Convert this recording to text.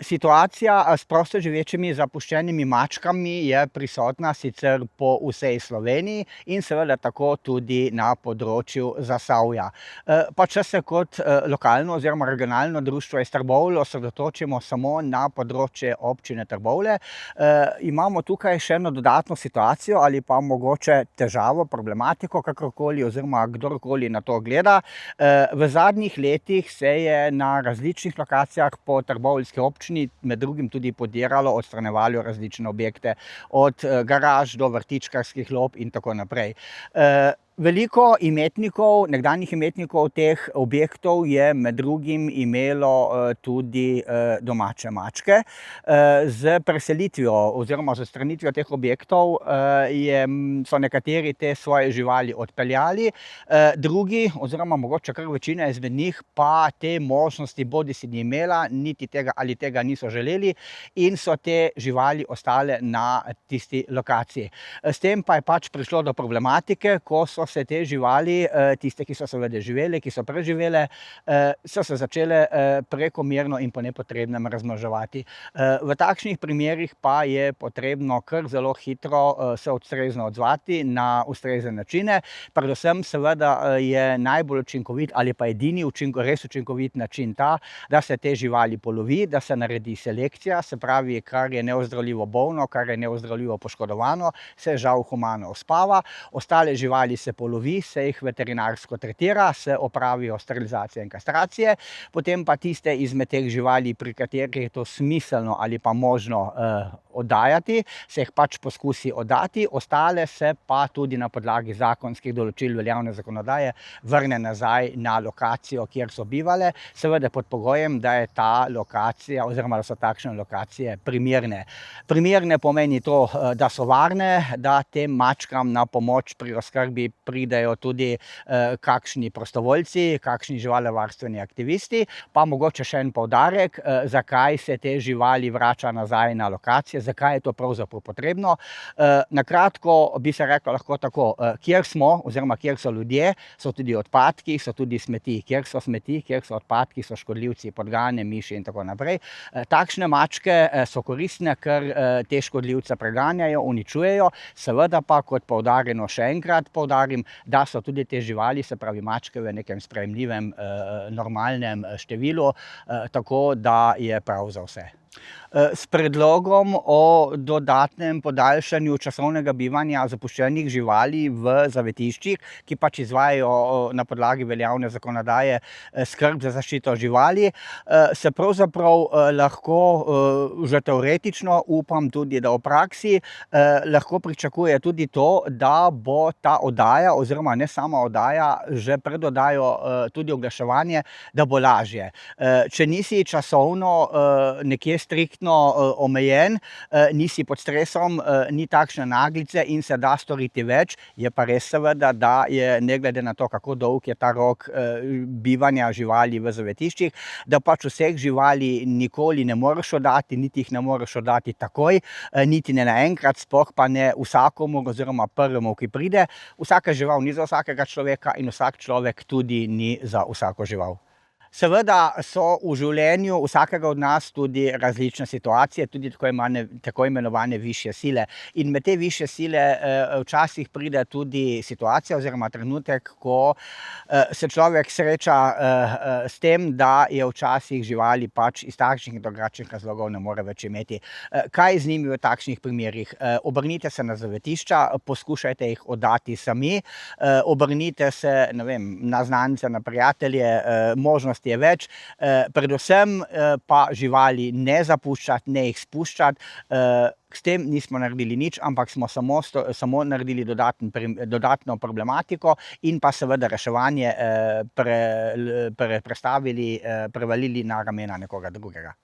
Situacija s prostoživečimi zapuščenimi mačkami je prisotna sicer po vsej Sloveniji in seveda tako tudi na področju Zasavja. Pa če se kot lokalno oziroma regionalno društvo iz Trbovlje osredotočimo samo na področje občine Trbovlje, imamo tukaj še eno dodatno situacijo ali pa mogoče težavo, problematiko, kakorkoli oziroma kdorkoli na to gleda. V zadnjih letih se je na različnih lokacijah po trboveljski občini med drugim tudi podiralo, odstranjevalo različne objekte, od garaž do vrtičkarskih lop in tako naprej. Veliko imetnikov, nekdanjih imetnikov teh objektov je med drugim imelo tudi domače mačke. Z preselitvijo oziroma z odstranitvijo teh objektov so nekateri te svoje živali odpeljali, drugi oziroma mogoče kar večina izmed njih pa te možnosti bodisi ni imela, niti tega ali tega niso želeli in so te živali ostale na tisti lokaciji. S tem pa je pač prišlo do problematike, ko so se te živali, tiste, ki so seveda živele, ki so preživele, so se začele prekomerno in po nepotrebnem razmnoževati. V takšnih primerih pa je potrebno kar zelo hitro se ustrezno odzvati na ustrezne načine. Predvsem seveda je najbolj učinkovit ali pa edini res učinkovit način ta, da se te živali polovi, da se naredi selekcija, se pravi, kar je neozdravljivo bolno, kar je neozdravljivo poškodovano, se žal humano uspava, ostale živali se polovi, se jih veterinarsko tretira, se opravijo sterilizacije in kastracije, potem pa tiste izmed teh živali, pri katerih je to smiselno ali pa možno oddajati, se jih pač poskusi oddati, ostale se pa tudi na podlagi zakonskih določil veljavne zakonodaje vrne nazaj na lokacijo, kjer so bivale, seveda pod pogojem, da je ta lokacija oziroma da so takšne lokacije primerne. Primerne pomeni to, da so varne, da tem mačkam na pomoč pri oskrbi pridejo tudi kakšni prostovoljci, kakšni živalovarstveni aktivisti, pa mogoče še en poudarek, zakaj se te živali vrača nazaj na lokacije, zakaj je to pravzaprav potrebno. Na kratko bi se reklo lahko tako, kjer smo oziroma kjer so ljudje, so tudi odpadki, so tudi smeti. Kjer so smeti, kjer so odpadki, so škodljivci, podgane, miši in tako naprej. Takšne mačke so koristne, ker te škodljivce preganjajo, uničujejo, seveda pa, kot poudarjeno, še enkrat poudarim, da so tudi te živali, se pravi mačke, v nekem sprejemljivem, normalnem številu, tako da je prav za vse. S predlogom o dodatnem podaljšanju časovnega bivanja zapuščenih živali v zavetiščih, ki pač izvajajo na podlagi veljavne zakonodaje skrb za zaščito živali, se pravzaprav lahko že teoretično, upam tudi, da v praksi, lahko pričakuje tudi to, da bo ta oddaja oziroma ne sama oddaja, že pred oddajo tudi oglaševanje, da bo lažje. Če nisi časovno nekje striktno omejen, nisi pod stresom, ni takšne naglice in se da storiti več, je pa res seveda, da je ne glede na to, kako dolg je ta rok bivanja živali v zavetiščih, da pač vseh živali nikoli ne moreš oddati, niti jih ne moreš oddati takoj, niti ne naenkrat, sploh pa ne vsakomur oziroma prvemu, ki pride. Vsaka žival ni za vsakega človeka in vsak človek tudi ni za vsako žival. Seveda so v življenju vsakega od nas tudi različne situacije, tudi tako imenovane višje sile. In med te višje sile včasih pride tudi situacija oziroma trenutek, ko se človek sreča s tem, da je včasih živali pač iz takšnih in drugačnih razlogov ne more več imeti. Kaj z njimi v takšnih primerih? Obrnite se na zavetišča, poskušajte jih oddati sami, obrnite se, ne vem, na znance, na prijatelje, možnosti je več, predvsem pa živali ne zapuščati, ne jih spuščati. S tem nismo naredili nič, ampak smo samo naredili dodatno problematiko in pa seveda reševanje prevalili na ramena nekoga drugega.